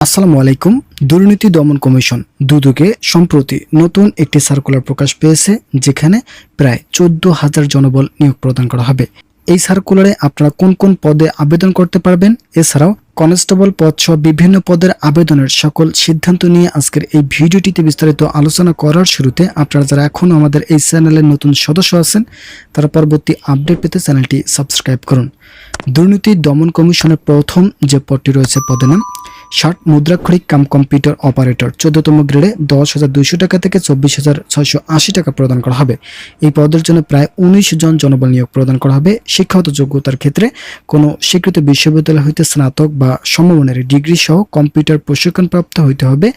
আসসালামু আলাইকুম। দুর্নীতি দমন কমিশন দুদকে সম্প্রতি নতুন একটি সার্কুলার প্রকাশ পেয়েছে, যেখানে প্রায় 14,000 জনবল নিয়োগ প্রদান করা হবে। এই সার্কুলারে আপনারা কোন কোন পদে আবেদন করতে পারবেন, এছাড়াও কনস্টেবল পদ সহ বিভিন্ন পদের আবেদনের সকল সিদ্ধান্ত নিয়ে আজকের এই ভিডিওটিতে বিস্তারিত আলোচনা করার শুরুতে আপনারা যারা এখনও আমাদের এই চ্যানেলের নতুন সদস্য আছেন, তারা পরবর্তী আপডেট পেতে চ্যানেলটি সাবস্ক্রাইব করুন। দুর্নীতি দমন কমিশনের প্রথম যে পদটি রয়েছে পদের নাম ষাট মুদ্রাক্ষরিক কাম কম্পিউটার অপারেটর, 14তম গ্রেডে 10,200 টাকা থেকে 24,680 টাকা প্রদান করা হবে। এই পদের জন্য প্রায় 19 জন জনবল নিয়োগ প্রদান করা হবে। শিক্ষাগত যোগ্যতার ক্ষেত্রে কোনো স্বীকৃত বিশ্ববিদ্যালয় হইতে স্নাতক বা সমমানের ডিগ্রি সহ কম্পিউটার প্রশিক্ষণপ্রাপ্ত হইতে হবে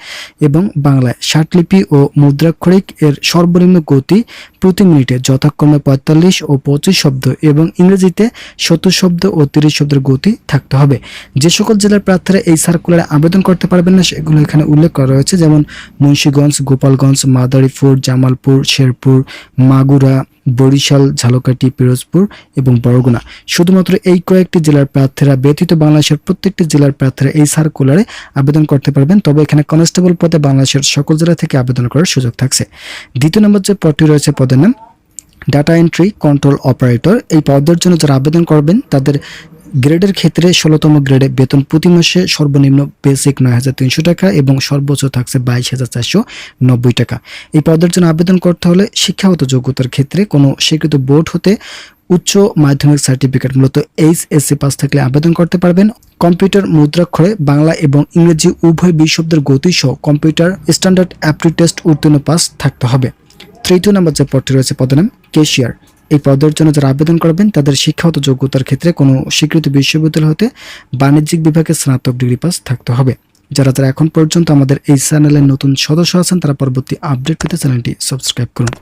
এবং বাংলায় 60 লিপি ও মুদ্রাক্ষরিক এর সর্বনিম্ন গতি প্রতি মিনিটে যথাক্রমে 45 ও 25 শব্দ এবং ইংরেজিতে 70 শব্দ ও 30 শব্দের গতি থাকতে হবে। যে সকল জেলার প্রার্থীরা এই সার্কুলারে আবেদন করতে পারবেন না সেগুলো এখানে উল্লেখ করা রয়েছে, যেমন মুন্সিগঞ্জ, গোপালগঞ্জ, মাদারীপুর, জামালপুর, শেরপুর, মাগুরা, বরিশাল, ঝালকাঠি, পিরোজপুর এবং বরগুনা। শুধুমাত্র এই কয়েকটি জেলার প্রার্থীরা ব্যতীত বাংলাদেশের প্রত্যেকটি জেলার প্রার্থীরা এই সার্কুলারে আবেদন করতে পারবেন। তবে এখানে কনস্টেবল পদে বাংলাদেশের সকল জেলা থেকে আবেদন করার সুযোগ থাকছে। দ্বিতীয় নম্বর যে পদটি রয়েছে পদের নাম ডাটা এন্ট্রি কন্ট্রোল অপারেটর। এই পদের জন্য যারা আবেদন করবেন তাদের গ্রেডের ক্ষেত্রে 16তম গ্রেডে বেতন প্রতি মাসে সর্বনিম্ন বেসিক 9,300 টাকা এবং সর্বোচ্চ থাকছে 22,490 টাকা। এই পদের জন্য আবেদন করতে হলে শিক্ষাগত যোগ্যতার ক্ষেত্রে কোনো স্বীকৃত বোর্ড হতে উচ্চ মাধ্যমিক সার্টিফিকেট মূলত এইচএসসি পাস থাকলে আবেদন করতে পারবেন। কম্পিউটার মুদ্রাক্ষরে বাংলা এবং ইংরেজি উভয় শব্দের গতি সহ কম্পিউটার স্ট্যান্ডার্ড অ্যাপটিটিউড টেস্ট উত্তীর্ণ পাস থাকতে হবে। তৃতীয় নম্বর যে পদটি রয়েছে পদের নাম ক্যাশিয়ার। এই পদের জন্য যারা আবেদন করবেন তাদের শিক্ষাগত যোগ্যতার ক্ষেত্রে কোনো স্বীকৃত বিশ্ববিদ্যালয় হতে বাণিজ্যিক বিভাগে স্নাতক ডিগ্রি পাস থাকতে হবে। যারা এখন পর্যন্ত আমাদের এই চ্যানেলের নতুন সদস্য আছেন তারা পরবর্তী আপডেট পেতে চ্যানেলটি সাবস্ক্রাইব করুন।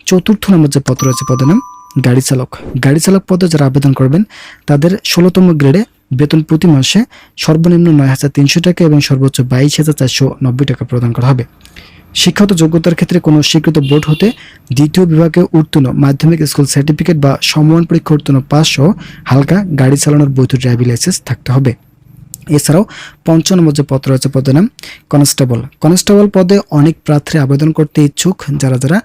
চতুর্থ নম্বর যে পদ রয়েছে পদের নাম গাড়ি চালক। গাড়ি চালক পদে যারা আবেদন করবেন তাদের 16তম গ্রেডে বেতন প্রতি মাসে সর্বনিম্ন 9,300 টাকা এবং সর্বোচ্চ 22,490 টাকা প্রদান করা হবে। শিক্ষাগত যোগ্যতার ক্ষেত্রে কোনো স্বীকৃত বোর্ড হতে দ্বিতীয় বিভাগে উত্তীর্ণ মাধ্যমিক স্কুল সার্টিফিকেট বা সমমান পরীক্ষা উত্তীর্ণ পাস সহ হালকা গাড়ি চালানোর বৈধ ড্রাইভিং লাইসেন্স থাকতে হবে। এছাড়াও পঞ্চম নম্বর যে পদ রয়েছে পদের নাম কনস্টেবল। কনস্টেবল পদে অনেক প্রার্থী আবেদন করতে ইচ্ছুক। যারা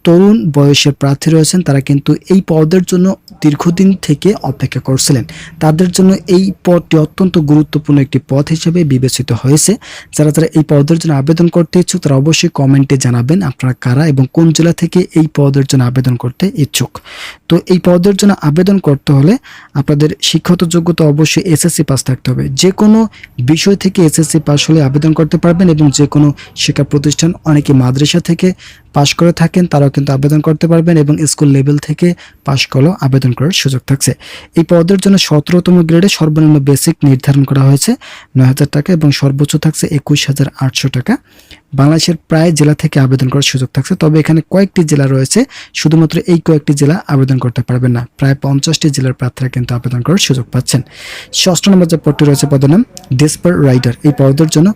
তরুণ বয়সের প্রার্থী রয়েছেন তারা কিন্তু এই পদের জন্য দীর্ঘদিন থেকে অপেক্ষা করছিলেন। তাদের জন্য এই পদটি অত্যন্ত গুরুত্বপূর্ণ একটি পদ হিসেবে বিবেচিত হয়েছে। যারা এই পদের জন্য আবেদন করতে ইচ্ছুক তারা অবশ্যই কমেন্টে জানাবেন আপনারা কারা এবং কোন জেলা থেকে এই পদের জন্য আবেদন করতে ইচ্ছুক। তো এই পদের জন্য আবেদন করতে হলে আপনাদের শিক্ষাগত যোগ্যতা অবশ্যই এসএসসি পাস থাকতে হবে। যে কোনো বিষয় থেকে এসএসসি পাস হলে আবেদন করতে পারবেন এবং যে কোনো শিক্ষা প্রতিষ্ঠান, অনেকে মাদ্রাসা থেকে পাশ করে থাকেন তারাও কিন্তু আবেদন করতে পারবেন এবং স্কুল লেভেল থেকে পাশ করলেও আবেদন করার সুযোগ থাকছে। এই পদের জন্য 17তম গ্রেডে সর্বনিম্ন বেসিক নির্ধারণ করা হয়েছে 9,000 টাকা এবং সর্বোচ্চ থাকছে 21,800 টাকা। বাংলাদেশের প্রায় জেলা থেকে আবেদন করার সুযোগ থাকছে। তবে এখানে কয়েকটি জেলা রয়েছে, শুধুমাত্র এই কয়েকটি জেলা আবেদন করতে পারবেন না। প্রায় 50টি জেলার প্রার্থীরা কিন্তু আবেদন করার সুযোগ পাচ্ছেন। 6 নম্বর যে পদটি রয়েছে পদের নাম ডেসপার রাইডার। এই পদের জন্য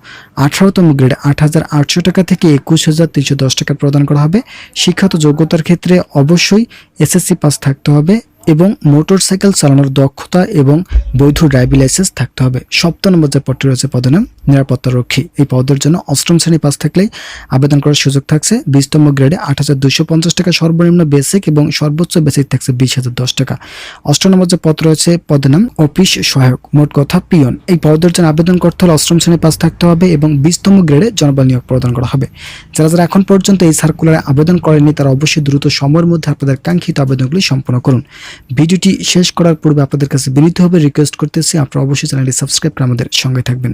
18তম গ্রেডে 8,800 টাকা থেকে 21,310 টাকা প্রদান করা হবে। শিক্ষাগত যোগ্যতার ক্ষেত্রে অবশ্যই এসএসসি পাস থাকতে হবে এবং মোটরসাইকেল চালানোর দক্ষতা এবং বৈধ ড্রাইভিং লাইসেন্স থাকতে হবে। 7 নম্বর যে পদটি রয়েছে পদের নাম নিরাপত্তা রক্ষী। এই পদের জন্য 8ম শ্রেণী পাস থাকলেই আবেদন করার সুযোগ থাকছে। 20তম গ্রেডে 8,250 টাকা সর্বনিম্ন বেসিক এবং সর্বোচ্চ বেসিক থাকছে 20,010 টাকা। 8 নম্বর যে পদ রয়েছে পদের নাম অফিস সহায়ক, মোট কথা পিয়ন। এই পদের জন্য আবেদন করতে হলে 8ম শ্রেণী পাস থাকতে হবে এবং 20তম গ্রেডে জনবল নিয়োগ প্রদান করা হবে। যারা এখন পর্যন্ত এই সার্কুলারে আবেদন করেননি তারা অবশ্যই দ্রুত সময়ের মধ্যে আপনাদের কাঙ্ক্ষিত আবেদনগুলি সম্পন্ন করুন। ভিডিওটি শেষ করার পূর্বে আপনাদের কাছে বিনীতভাবে রিকোয়েস্ট করতেছি আপনারা অবশ্যই চ্যানেলটি সাবস্ক্রাইব করে আমাদের সঙ্গে থাকবেন।